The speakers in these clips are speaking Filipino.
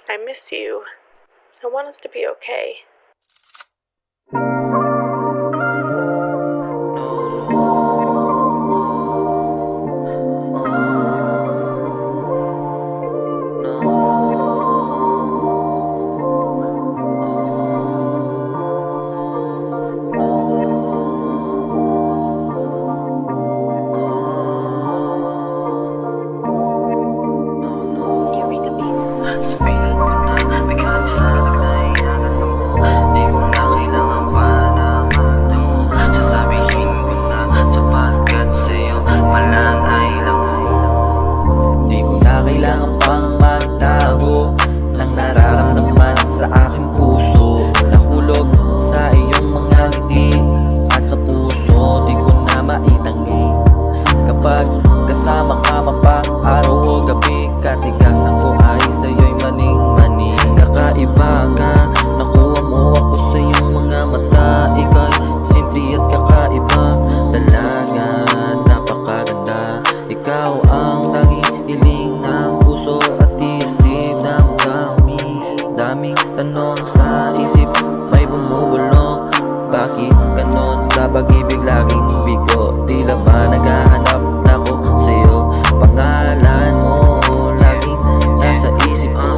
I miss you. I want us to be okay. Sabihin ko na, bigyan sa taglay na ganda mo. Di ko na kailangan pa na magdamo. Sasabihin ko na, sapagkat sa'yo malang ay langay. Di ko na kailangan pang magtago ng nararamdaman sa aking puso. Nahulog sa iyong mga ngiti at sa puso di ko na maitanggi. Kapag kasama ka mapa araw o gabi, katigasan ko ay sa'yo'y maning-maning. Kakaiba ka, nakuha mo ako sa iyong mga mata. Ika'y simple at kakaiba, talaga napakaganda. Ikaw ang tanging hiling ng puso at isip ng daming tanong sa isip, may bumubulong. Bakit ganon sa pag-ibig laging bigo? Tila ba naghahanap na ko sa'yo? Pangalan mo laging nasa isip ko.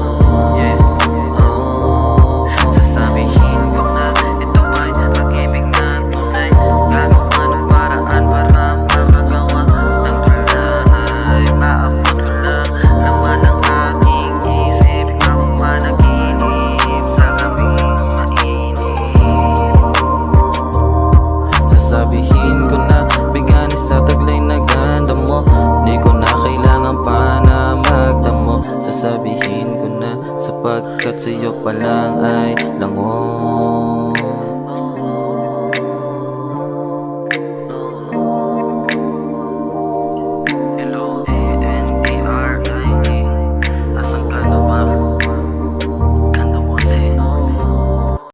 Sasabihin ko na ito ba'y pag-ibig na tunay. Gagawa ng paraan para makagawa ng tulay. Maabot ko lang laman ng aking isip. Ikaw managinip sa gabing mainit. Sasabihin ko na, bigyan sa taglay na ganda mo. Di ko na kailangan pa na magdamo. Sasabihin ko na, sapagkat sa'yo pa lang ay lango.